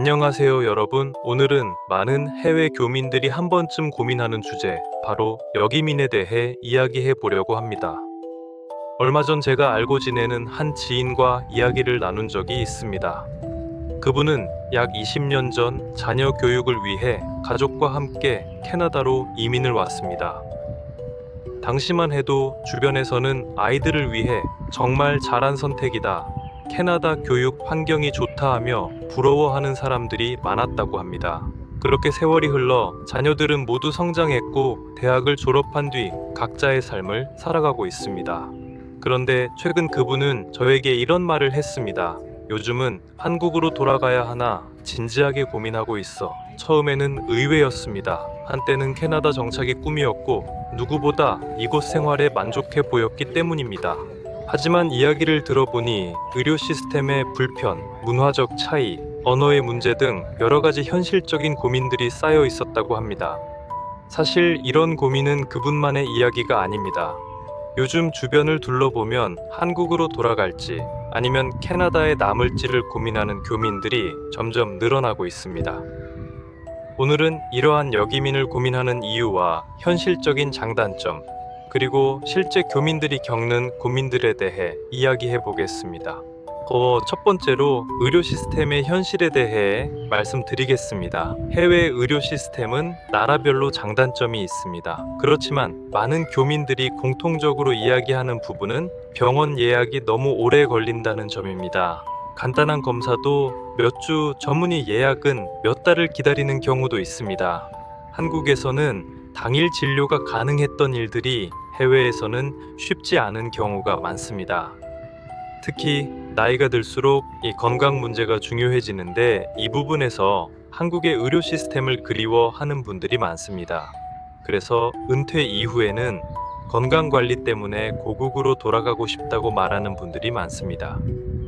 안녕하세요 여러분. 오늘은 많은 해외 교민들이 한 번쯤 고민하는 주제, 바로 여기민에 대해 이야기해 보려고 합니다. 얼마 전 제가 알고 지내는 한 지인과 이야기를 나눈 적이 있습니다. 그분은 약 20년 전 자녀 교육을 위해 가족과 함께 캐나다로 이민을 왔습니다. 당시만 해도 주변에서는 아이들을 위해 정말 잘한 선택이다, 캐나다 교육 환경이 좋다 하며 부러워하는 사람들이 많았다고 합니다. 그렇게 세월이 흘러 자녀들은 모두 성장했고 대학을 졸업한 뒤 각자의 삶을 살아가고 있습니다. 그런데 최근 그분은 저에게 이런 말을 했습니다. 요즘은 한국으로 돌아가야 하나 진지하게 고민하고 있어. 처음에는 의외였습니다. 한때는 캐나다 정착이 꿈이었고 누구보다 이곳 생활에 만족해 보였기 때문입니다. 하지만 이야기를 들어보니 의료 시스템의 불편, 문화적 차이, 언어의 문제 등 여러 가지 현실적인 고민들이 쌓여 있었다고 합니다. 사실 이런 고민은 그분만의 이야기가 아닙니다. 요즘 주변을 둘러보면 한국으로 돌아갈지 아니면 캐나다에 남을지를 고민하는 교민들이 점점 늘어나고 있습니다. 오늘은 이러한 여기민을 고민하는 이유와 현실적인 장단점, 그리고 실제 교민들이 겪는 고민들에 대해 이야기해 보겠습니다. 첫 번째로 의료 시스템의 현실에 대해 말씀드리겠습니다. 해외 의료 시스템은 나라별로 장단점이 있습니다. 그렇지만 많은 교민들이 공통적으로 이야기하는 부분은 병원 예약이 너무 오래 걸린다는 점입니다. 간단한 검사도 몇 주, 전문의 예약은 몇 달을 기다리는 경우도 있습니다. 한국에서는 당일 진료가 가능했던 일들이 해외에서는 쉽지 않은 경우가 많습니다. 특히 나이가 들수록 이 건강 문제가 중요해지는데 이 부분에서 한국의 의료 시스템을 그리워하는 분들이 많습니다. 그래서 은퇴 이후에는 건강관리 때문에 고국으로 돌아가고 싶다고 말하는 분들이 많습니다.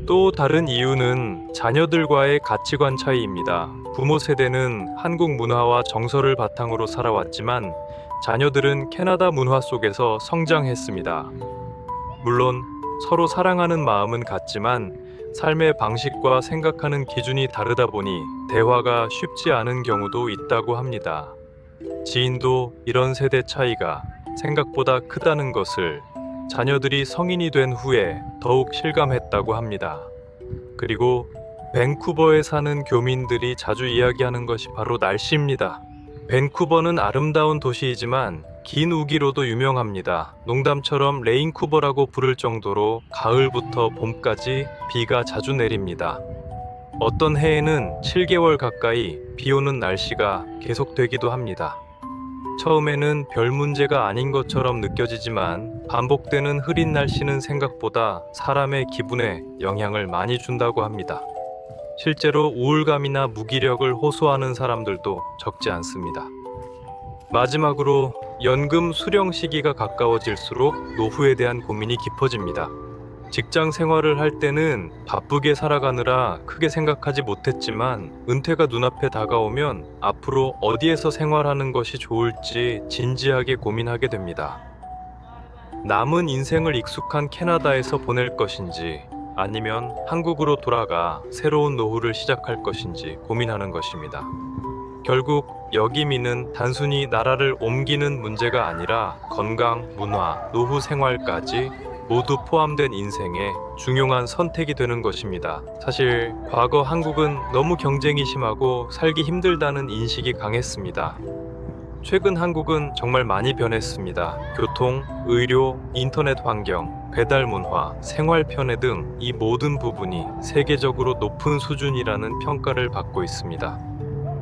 또 다른 이유는 자녀들과의 가치관 차이입니다. 부모 세대는 한국 문화와 정서를 바탕으로 살아왔지만 자녀들은 캐나다 문화 속에서 성장했습니다. 물론 서로 사랑하는 마음은 같지만 삶의 방식과 생각하는 기준이 다르다 보니 대화가 쉽지 않은 경우도 있다고 합니다. 지인도 이런 세대 차이가 생각보다 크다는 것을 자녀들이 성인이 된 후에 더욱 실감했다고 합니다. 그리고 밴쿠버에 사는 교민들이 자주 이야기하는 것이 바로 날씨입니다. 밴쿠버는 아름다운 도시이지만 긴 우기로도 유명합니다. 농담처럼 레인쿠버라고 부를 정도로 가을부터 봄까지 비가 자주 내립니다. 어떤 해에는 7개월 가까이 비 오는 날씨가 계속되기도 합니다. 처음에는 별 문제가 아닌 것처럼 느껴지지만 반복되는 흐린 날씨는 생각보다 사람의 기분에 영향을 많이 준다고 합니다. 실제로 우울감이나 무기력을 호소하는 사람들도 적지 않습니다. 마지막으로 연금 수령 시기가 가까워질수록 노후에 대한 고민이 깊어집니다. 직장 생활을 할 때는 바쁘게 살아가느라 크게 생각하지 못했지만 은퇴가 눈앞에 다가오면 앞으로 어디에서 생활하는 것이 좋을지 진지하게 고민하게 됩니다. 남은 인생을 익숙한 캐나다에서 보낼 것인지 아니면 한국으로 돌아가 새로운 노후를 시작할 것인지 고민하는 것입니다. 결국 여기민은 단순히 나라를 옮기는 문제가 아니라 건강, 문화, 노후 생활까지 모두 포함된 인생의 중요한 선택이 되는 것입니다. 사실 과거 한국은 너무 경쟁이 심하고 살기 힘들다는 인식이 강했습니다. 최근 한국은 정말 많이 변했습니다. 교통, 의료, 인터넷 환경, 배달 문화, 생활 편의 등 이 모든 부분이 세계적으로 높은 수준이라는 평가를 받고 있습니다.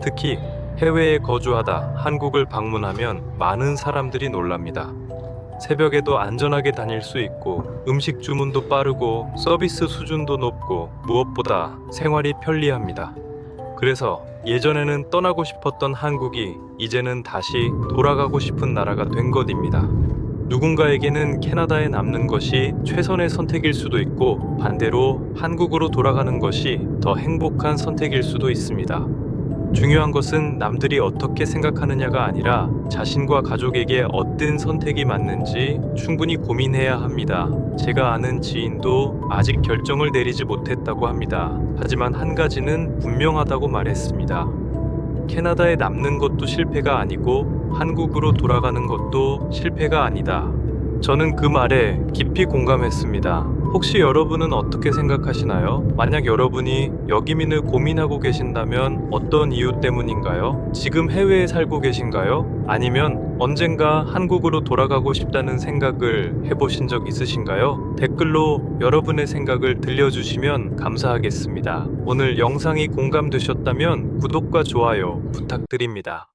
특히 해외에 거주하다 한국을 방문하면 많은 사람들이 놀랍니다. 새벽에도 안전하게 다닐 수 있고 음식 주문도 빠르고 서비스 수준도 높고 무엇보다 생활이 편리합니다. 그래서 예전에는 떠나고 싶었던 한국이 이제는 다시 돌아가고 싶은 나라가 된 것입니다. 누군가에게는 캐나다에 남는 것이 최선의 선택일 수도 있고 반대로 한국으로 돌아가는 것이 더 행복한 선택일 수도 있습니다. 중요한 것은 남들이 어떻게 생각하느냐가 아니라 자신과 가족에게 어떤 선택이 맞는지 충분히 고민해야 합니다. 제가 아는 지인도 아직 결정을 내리지 못했다고 합니다. 하지만 한 가지는 분명하다고 말했습니다. 캐나다에 남는 것도 실패가 아니고 한국으로 돌아가는 것도 실패가 아니다. 저는 그 말에 깊이 공감했습니다. 혹시 여러분은 어떻게 생각하시나요? 만약 여러분이 여기민을 고민하고 계신다면 어떤 이유 때문인가요? 지금 해외에 살고 계신가요? 아니면 언젠가 한국으로 돌아가고 싶다는 생각을 해보신 적 있으신가요? 댓글로 여러분의 생각을 들려주시면 감사하겠습니다. 오늘 영상이 공감되셨다면 구독과 좋아요 부탁드립니다.